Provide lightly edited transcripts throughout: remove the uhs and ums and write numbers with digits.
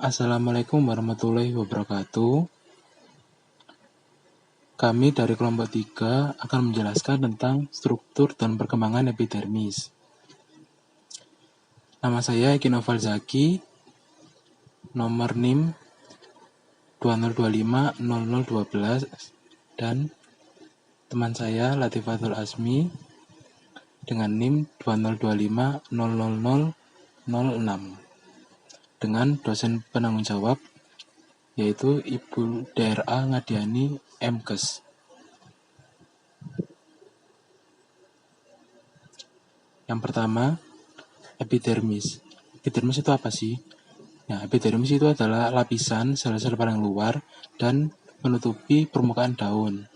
Assalamualaikum warahmatullahi wabarakatuh. Kami dari kelompok 3 akan menjelaskan tentang struktur dan perkembangan epidermis. Nama saya Eki Noval Zaki, nomor NIM 20250012, dan teman saya Latifatul Asmi dengan NIM 20250006, dengan dosen penanggung jawab yaitu Ibu DRA Ngadiani MKes. Yang pertama, epidermis. Epidermis itu apa sih? Nah, epidermis itu adalah lapisan sel-sel paling luar dan menutupi permukaan daun,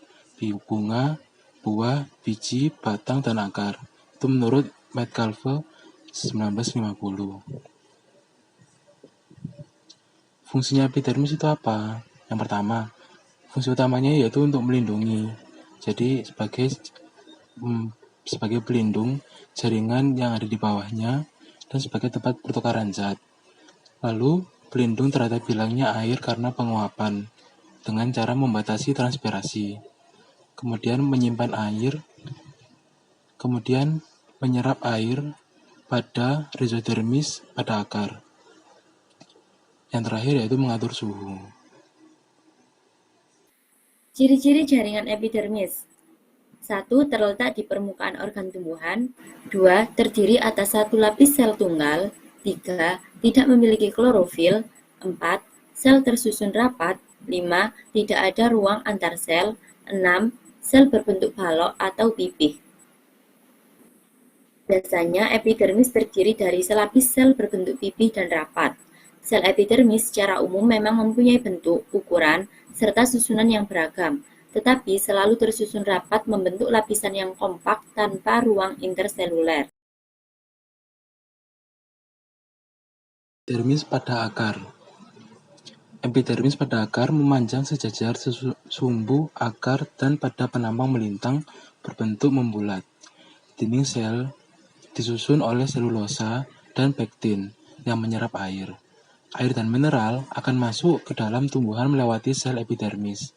bunga, buah, biji, batang, dan akar. Itu menurut Metcalfe 1950. Fungsinya epidermis itu apa? Yang pertama, fungsi utamanya yaitu untuk melindungi. Jadi sebagai pelindung jaringan yang ada di bawahnya dan sebagai tempat pertukaran zat. Lalu, pelindung terhadap hilangnya air karena penguapan dengan cara membatasi transpirasi. Kemudian menyimpan air, kemudian menyerap air pada rhizodermis pada akar. Yang terakhir yaitu mengatur suhu. Ciri-ciri jaringan epidermis. 1. Terletak di permukaan organ tumbuhan. 2. Terdiri atas satu lapis sel tunggal. 3. Tidak memiliki klorofil. 4. Sel tersusun rapat. 5. Tidak ada ruang antar sel. 6. Sel berbentuk balok atau pipih. Biasanya epidermis terdiri dari selapis sel berbentuk pipih dan rapat. Sel epidermis secara umum memang mempunyai bentuk, ukuran, serta susunan yang beragam, tetapi selalu tersusun rapat membentuk lapisan yang kompak tanpa ruang interseluler. Epidermis pada akar. Epidermis pada akar memanjang sejajar sumbu akar dan pada penampang melintang berbentuk membulat. Dinding sel disusun oleh selulosa dan pektin yang menyerap air. Air dan mineral akan masuk ke dalam tumbuhan melewati sel epidermis.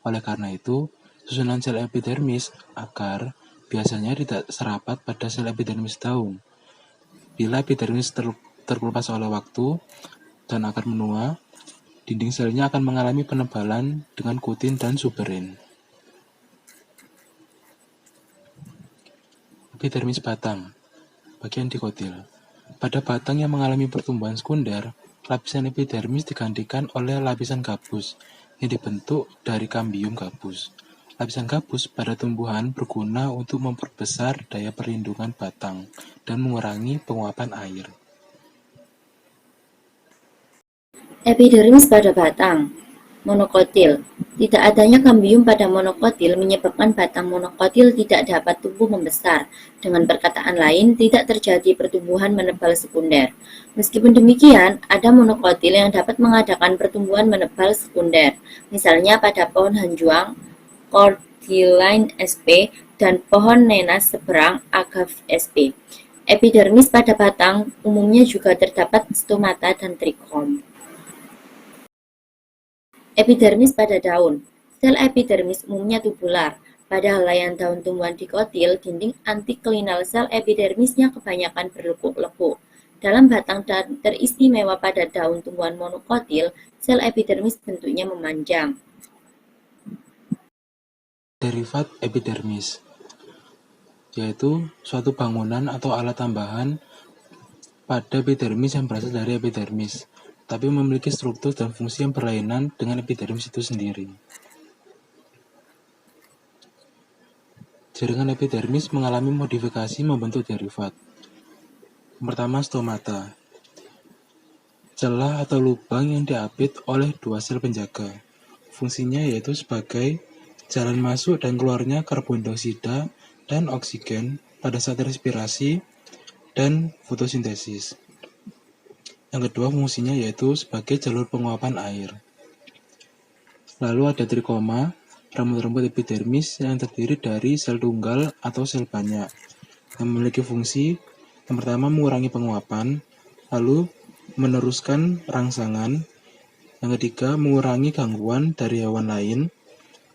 Oleh karena itu, susunan sel epidermis akar biasanya tidak serapat pada sel epidermis daun. Bila epidermis terkelupas oleh waktu dan akar menua, dinding selnya akan mengalami penebalan dengan kutin dan suberin. Epidermis batang, bagian dikotil. Pada batang yang mengalami pertumbuhan sekunder, lapisan epidermis digantikan oleh lapisan gabus yang dibentuk dari kambium gabus. Lapisan gabus pada tumbuhan berguna untuk memperbesar daya perlindungan batang dan mengurangi penguapan air. Epidermis pada batang. Monokotil. Tidak adanya kambium pada monokotil menyebabkan batang monokotil tidak dapat tumbuh membesar. Dengan perkataan lain, tidak terjadi pertumbuhan menebal sekunder. Meskipun demikian, ada monokotil yang dapat mengadakan pertumbuhan menebal sekunder. Misalnya pada pohon hanjuang, Cordyline sp, dan pohon nenas seberang, Agave sp. Epidermis pada batang umumnya juga terdapat stomata dan trichom. Epidermis pada daun. Sel epidermis umumnya tubular. Pada helaian daun tumbuhan dikotil, dinding antiklinal sel epidermisnya kebanyakan berlekuk-lekuk. Dalam batang dan teristimewa pada daun tumbuhan monokotil, sel epidermis bentuknya memanjang. Derivat epidermis, yaitu suatu bangunan atau alat tambahan pada epidermis yang berasal dari epidermis, tapi memiliki struktur dan fungsi yang berlainan dengan epidermis itu sendiri. Jaringan epidermis mengalami modifikasi membentuk derivat. Yang pertama, stomata. Celah atau lubang yang diapit oleh dua sel penjaga. Fungsinya yaitu sebagai jalan masuk dan keluarnya karbon dioksida dan oksigen pada saat respirasi dan fotosintesis. Yang kedua, fungsinya yaitu sebagai jalur penguapan air. Lalu ada trikoma, rambut-rambut epidermis yang terdiri dari sel tunggal atau sel banyak, yang memiliki fungsi yang pertama mengurangi penguapan, lalu meneruskan rangsangan. Yang ketiga, mengurangi gangguan dari hewan lain.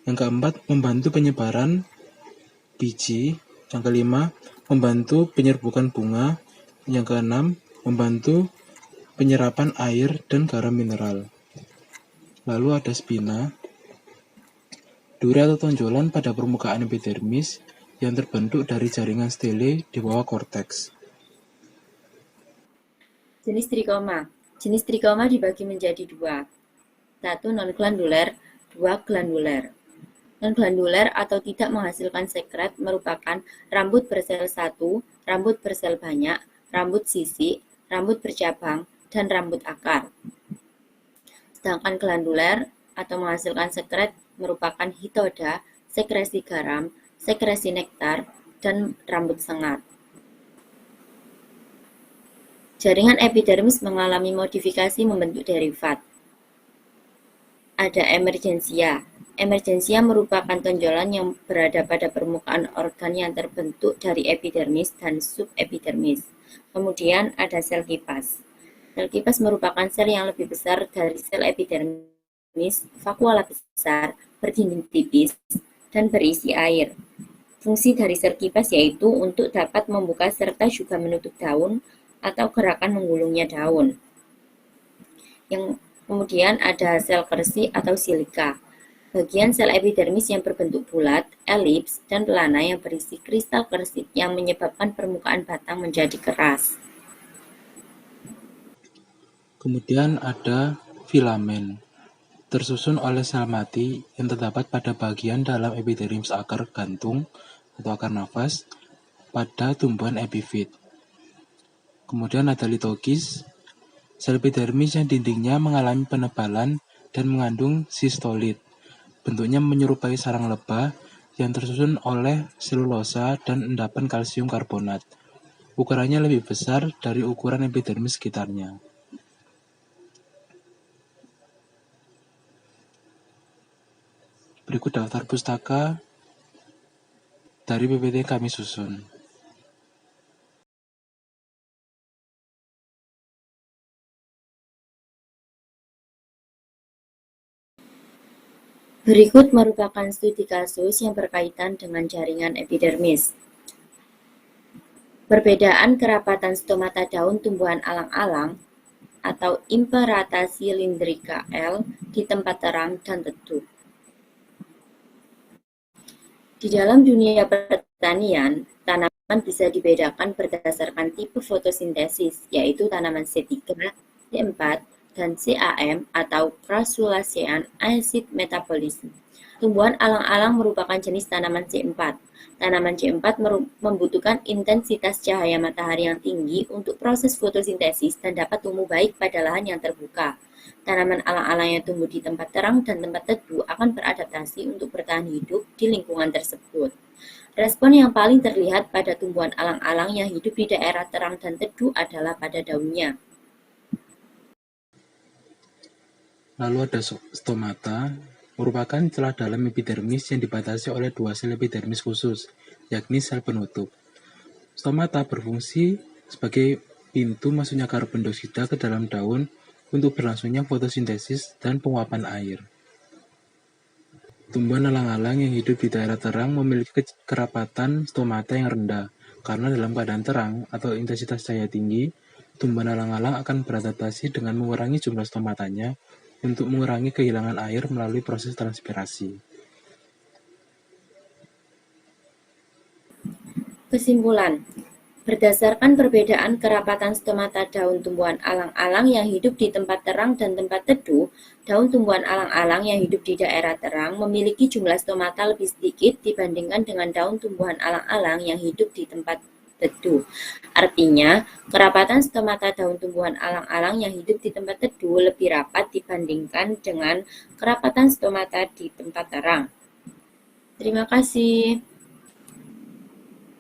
Yang keempat, membantu penyebaran biji. Yang kelima, membantu penyerbukan bunga. Yang keenam, membantu penyerapan air dan garam mineral. Lalu ada spina. Duri atau tonjolan pada permukaan epidermis yang terbentuk dari jaringan stele di bawah korteks. Jenis trikoma. Jenis trikoma dibagi menjadi dua. 1. Non-glanduler, 2. glanduler. Non-glanduler atau tidak menghasilkan sekret merupakan rambut bersel 1, rambut bersel banyak, rambut sisik, rambut bercabang, dan rambut akar. Sedangkan glanduler atau menghasilkan sekret merupakan hitoda, sekresi garam, sekresi nektar, dan rambut sengat. Jaringan epidermis mengalami modifikasi membentuk derivat. Ada emergensia. Emergensia merupakan tonjolan yang berada pada permukaan organ yang terbentuk dari epidermis dan subepidermis. Kemudian ada sel kipas. Sel kipas merupakan sel yang lebih besar dari sel epidermis, vakuola besar, berdinding tipis, dan berisi air. Fungsi dari sel kipas yaitu untuk dapat membuka serta juga menutup daun atau gerakan menggulungnya daun. Yang kemudian ada sel kersi atau silika. Bagian sel epidermis yang berbentuk bulat, elips, dan pelana yang berisi kristal kersit yang menyebabkan permukaan batang menjadi keras. Kemudian ada filamen, tersusun oleh sel mati yang terdapat pada bagian dalam epidermis akar gantung atau akar nafas pada tumbuhan epifit. Kemudian ada litokis, sel epidermis yang dindingnya mengalami penebalan dan mengandung sistolit. Bentuknya menyerupai sarang lebah yang tersusun oleh selulosa dan endapan kalsium karbonat. Ukurannya lebih besar dari ukuran epidermis sekitarnya. Berikut daftar pustaka dari PPT yang kami susun. Berikut merupakan studi kasus yang berkaitan dengan jaringan epidermis. Perbedaan kerapatan stomata daun tumbuhan alang-alang atau Imperata cylindrica L di tempat terang dan teduh. Di dalam dunia pertanian, tanaman bisa dibedakan berdasarkan tipe fotosintesis, yaitu tanaman C3, C4, dan CAM atau Crassulacean acid metabolism. Tumbuhan alang-alang merupakan jenis tanaman C4. Tanaman C4 membutuhkan intensitas cahaya matahari yang tinggi untuk proses fotosintesis dan dapat tumbuh baik pada lahan yang terbuka. Tanaman alang-alang yang tumbuh di tempat terang dan tempat teduh akan beradaptasi untuk bertahan hidup di lingkungan tersebut. Respon yang paling terlihat pada tumbuhan alang-alang yang hidup di daerah terang dan teduh adalah pada daunnya. Lalu ada stomata, merupakan celah dalam epidermis yang dibatasi oleh dua sel epidermis khusus, yakni sel penutup. Stomata berfungsi sebagai pintu masuknya karbon dioksida ke dalam daun untuk berlangsungnya fotosintesis dan penguapan air. Tumbuhan alang-alang yang hidup di daerah terang memiliki kerapatan stomata yang rendah, karena dalam keadaan terang atau intensitas cahaya tinggi, tumbuhan alang-alang akan beradaptasi dengan mengurangi jumlah stomatanya untuk mengurangi kehilangan air melalui proses transpirasi. Kesimpulan. Berdasarkan perbedaan kerapatan stomata daun tumbuhan alang-alang yang hidup di tempat terang dan tempat teduh, daun tumbuhan alang-alang yang hidup di daerah terang memiliki jumlah stomata lebih sedikit dibandingkan dengan daun tumbuhan alang-alang yang hidup di tempat teduh. Artinya, kerapatan stomata daun tumbuhan alang-alang yang hidup di tempat teduh lebih rapat dibandingkan dengan kerapatan stomata di tempat terang. Terima kasih.